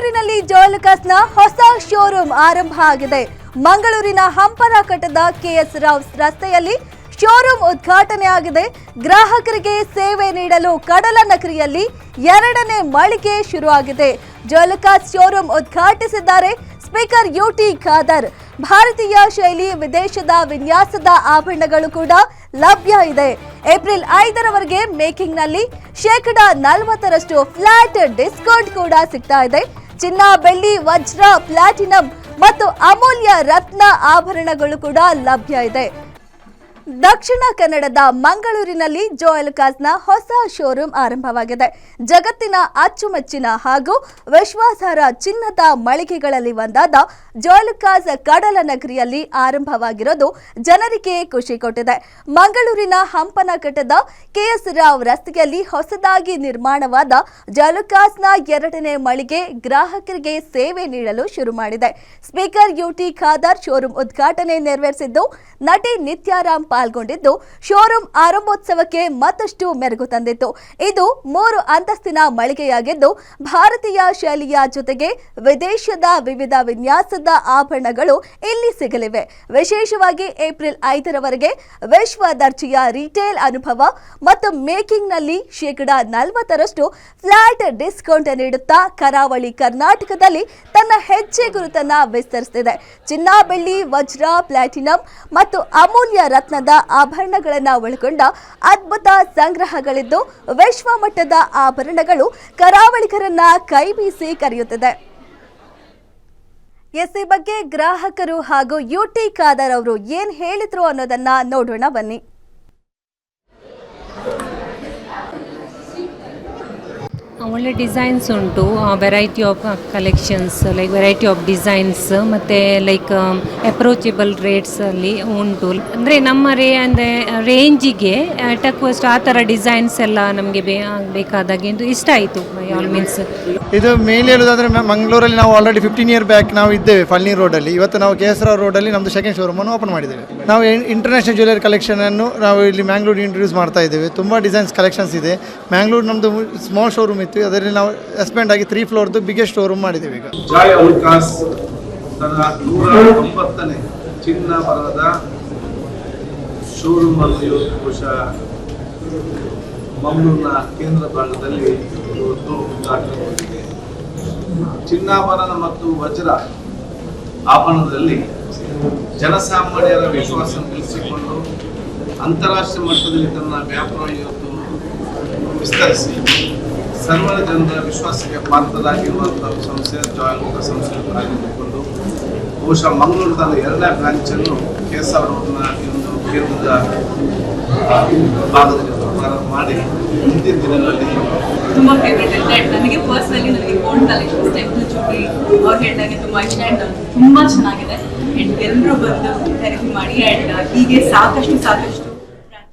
ಮಂಗಳೂರಿನಲ್ಲಿ ಜೋಯಲುಕಾಸ್ನ ಹೊಸ ಶೋರೂಮ್ ಆರಂಭ ಆಗಿದೆ. ಮಂಗಳೂರಿನ ಹಂಪನಕಟ್ಟದ ಕೆಎಸ್ ರಾವ್ ರಸ್ತೆಯಲ್ಲಿ ಶೋರೂಮ್ ಉದ್ಘಾಟನೆ ಆಗಿದೆ. ಗ್ರಾಹಕರಿಗೆ ಸೇವೆ ನೀಡಲು ಕಡಲನಗರಿಯಲ್ಲಿ 2ನೇ ಮಳಿಗೆ ಶುರುವಾಗಿದೆ. ಜೋಯಲುಕಾಸ್ ಶೋರೂಮ್ ಉದ್ಘಾಟಿಸಿದ್ದಾರೆ ಸ್ಪೀಕರ್ ಯುಟಿ ಖಾದರ್. ಭಾರತೀಯ ಶೈಲಿ ವಿದೇಶದ ವಿನ್ಯಾಸದ ಆಭರಣಗಳು ಕೂಡ ಲಭ್ಯ ಇದೆ. ಏಪ್ರಿಲ್ 5ರವರೆಗೆ ಮೇಕಿಂಗ್ನಲ್ಲಿ 40% ಫ್ಲಾಟ್ ಡಿಸ್ಕೌಂಟ್ ಕೂಡ ಸಿಗ್ತಾ ಇದೆ. ಚಿನ್ನ, ಬೆಳ್ಳಿ, ವಜ್ರ, ಪ್ಲಾಟಿನಂ ಮತ್ತು ಅಮೂಲ್ಯ ರತ್ನ ಆಭರಣಗಳು ಕೂಡ ಲಭ್ಯ ಇದೆ. ದಕ್ಷಿಣ ಕನ್ನಡದ ಮಂಗಳೂರಿನಲ್ಲಿ ಜೋಯಲುಕಾಸ್ನ ಹೊಸ ಶೋರೂಮ್ ಆರಂಭವಾಗಿದೆ. ಜಗತ್ತಿನ ಅಚ್ಚುಮೆಚ್ಚಿನ ಹಾಗೂ ವಿಶ್ವಾಸಾರ್ಹ ಚಿನ್ನದ ಮಳಿಗೆಗಳಲ್ಲಿ ಒಂದಾದ ಜೋಯಲುಕಾಸ್ ಕಡಲನಗರಿಯಲ್ಲಿ ಆರಂಭವಾಗಿರೋದು ಜನರಿಗೆ ಖುಷಿ ಕೊಟ್ಟಿದೆ. ಮಂಗಳೂರಿನ ಹಂಪನಕಟ್ಟದ ಕೆಎಸ್ ರಾವ್ ರಸ್ತೆಯಲ್ಲಿ ಹೊಸದಾಗಿ ನಿರ್ಮಾಣವಾದ ಜೋಯಲುಕಾಸ್ನ 2ನೇ ಮಳಿಗೆ ಗ್ರಾಹಕರಿಗೆ ಸೇವೆ ನೀಡಲು ಶುರು ಮಾಡಿದೆ. ಸ್ಪೀಕರ್ ಯುಟಿ ಖಾದರ್ ಶೋರೂಮ್ ಉದ್ಘಾಟನೆ ನೆರವೇರಿಸಿದ್ದು, ನಟಿ ನಿತ್ಯಾರಾಮ್ ಪಾಲ್ಗೊಂಡಿದ್ದು ಶೋರೂಮ್ ಆರಂಭೋತ್ಸವಕ್ಕೆ ಮತ್ತಷ್ಟು ಮೆರುಗು ತಂದಿತ್ತು. ಇದು 3 ಅಂತಸ್ತಿನ ಮಳಿಗೆಯಾಗಿದ್ದು, ಭಾರತೀಯ ಶೈಲಿಯ ಜೊತೆಗೆ ವಿದೇಶದ ವಿವಿಧ ವಿನ್ಯಾಸದ ಆಭರಣಗಳು ಇಲ್ಲಿ ಸಿಗಲಿವೆ. ವಿಶೇಷವಾಗಿ ಏಪ್ರಿಲ್ 5ರವರೆಗೆ ವಿಶ್ವ ದರ್ಜೆಯ ರಿಟೇಲ್ ಅನುಭವ ಮತ್ತು ಮೇಕಿಂಗ್ನಲ್ಲಿ 40% ಫ್ಲಾಟ್ ಡಿಸ್ಕೌಂಟ್ ನೀಡುತ್ತಾ ಕರಾವಳಿ ಕರ್ನಾಟಕದಲ್ಲಿ ತನ್ನ ಹೆಜ್ಜೆ ಗುರುತನ್ನ ವಿಸ್ತರಿಸುತ್ತಿದೆ. ಚಿನ್ನ, ಬೆಳ್ಳಿ, ವಜ್ರ, ಪ್ಲಾಟಿನಂ ಮತ್ತು ಅಮೂಲ್ಯ ರತ್ನದ ಆಭರಣಗಳನ್ನು ಒಳಗೊಂಡ ಅದ್ಭುತ ಸಂಗ್ರಹಗಳಿದ್ದು, ವಿಶ್ವ ಮಟ್ಟದ ಆಭರಣಗಳು ಕರಾವಳಿಗರನ್ನ ಕೈ ಬೀಸಿ ಕರೆಯುತ್ತಿದೆ. ಈ ಬಗ್ಗೆ ಗ್ರಾಹಕರು ಹಾಗೂ ಯುಟಿ ಖಾದರ್ ಅವರು ಏನ್ ಹೇಳಿದ್ರು ಅನ್ನೋದನ್ನ ನೋಡೋಣ ಬನ್ನಿ. ಒಳ್ಳೆ ಡಿಸೈನ್ಸ್ ಉಂಟು, variety of collections, like variety of designs, ಮತ್ತು ಲೈಕ್ ಅಪ್ರೋಚಬಲ್ ರೇಟ್ಸಲ್ಲಿ ಉಂಟು. ಅಂದರೆ ನಮ್ಮ ರೇಂಜಿಗೆ ಟಕ್ವಸ್ಟ್ ಆ ಥರ ಡಿಸೈನ್ಸ್ ಎಲ್ಲ ನಮಗೆ ಬೇಕಾದಾಗೆ ಇಷ್ಟ ಆಯಿತು. ಬೈ ಆಲ್ ಮೀನ್ಸ್ ಇದು ಮೇನ್ ಹೇಳೋದಾದರೆ ಮಂಗಳೂರಲ್ಲಿ ನಾವು ಆಲ್ರೆಡಿ 15 ಇಯರ್ ಬ್ಯಾಕ್ ನಾವು ಇದ್ದೇವೆ ಫಲ್ನಿ ರೋಡಲ್ಲಿ. ಇವತ್ತು ನಾವು ಕೆಎಸ್ ರಾವ್ ರೋಡಲ್ಲಿ ನಮ್ಮದು ಸೆಕೆಂಡ್ ಶೋರೂಮನ್ನು ಓಪನ್ ಮಾಡಿದ್ದೇವೆ. ನಾವು ಇಂಟರ್ನ್ಯಾಷನಲ್ ಜ್ಯುವೆಲರಿ ಕಲೆಕ್ಷನನ್ನು ನಾವು ಇಲ್ಲಿ ಮ್ಯಾಂಗ್ಳೂರು ಇಂಟ್ರೊಡ್ಯೂಸ್ ಮಾಡ್ತಾ ಇದ್ದೇವೆ. ತುಂಬ ಡಿಸೈನ್ಸ್ ಕಲೆಕ್ಷನ್ಸ್ ಇದೆ. ಮ್ಯಾಂಗ್ಳೂರು ನಮ್ಮದು ಸ್ಮಾಲ್ ಶೋರೂಮ್ ಇತ್ತು, ಅದರಲ್ಲಿ ನಾವು ಎಕ್ಸ್ಪೆಂಡ್ ಆಗಿ 3 ಫ್ಲೋರ್ದು ಬಿಗ್ಗೆಸ್ಟ್ ಶೋರೂಮ್ ಮಾಡಿದ್ದೇವೆ. ಈಗ ಜೋಯಲುಕಾಸ್ ತನ್ನ 190ನೇ ಚಿನ್ನಾಭರಣದ ಶೋರೂಮ್ ಅನ್ನು ಬಹುಶಃ ಮಂಗಳೂರಿನ ಕೇಂದ್ರ ಭಾಗದಲ್ಲಿ ಇವತ್ತು ಉದ್ಘಾಟನೆಗೊಂಡಿದೆ. ಚಿನ್ನಾಭರಣ ಮತ್ತು ವಜ್ರ ಆಭರಣದಲ್ಲಿ ಜನಸಾಮಾನ್ಯರ ವಿಶ್ವಾಸ ಗಳಿಸಿಕೊಂಡು ಅಂತಾರಾಷ್ಟ್ರೀಯ ಮಟ್ಟದಲ್ಲಿ ತನ್ನ ವ್ಯಾಪಾರವನ್ನು ಇವತ್ತು ವಿಸ್ತರಿಸಿ ಸರ್ವ ಜನರ ವಿಶ್ವಾಸಕ್ಕೆ ಪಾತ್ರರಾಗಿರುವಂತಹ ಸಂಸ್ಥೆ ಜೋಯಲುಕಾಸ್ ಸಂಸ್ಥೆ ಆಗಿದ್ದುಕೊಂಡು ಬಹುಶಃ ಮಂಗಳೂರು ತನ್ನ 2ನೇ ಬ್ರಾಂಚನ್ನು ಕೆಎಸ್ ರಾವ್ ರೋಡ್ನ ಒಂದು ಕೇಂದ್ರದ ಭಾಗದಲ್ಲಿ ಪ್ರಾರಂಭ ಮಾಡಿ ಮುಂದಿನ ದಿನಗಳಲ್ಲಿ ತುಂಬ ಫೇವ್ರೇಟ್ ಇದೆ. ನನಗೆ ಪರ್ಸನಲಿ ನನಗೆ ಗೋಲ್ಡ್ ಕಲೆಕ್ಷನ್ಸ್ ಟೆಂಪಲ್ ಚೂಡಿ ಅವ್ರು ಹೇಳಿದಾಗೆ ತುಂಬ ಇಷ್ಟ. ಆ್ಯಂಡ್ ತುಂಬ ಚೆನ್ನಾಗಿದೆ. ಆ್ಯಂಡ್ ಎಲ್ಲರೂ ಬಂದು ಖರೀದಿ ಮಾಡಿ. ಆ್ಯಂಡ್ ಹೀಗೆ ಸಾಕಷ್ಟು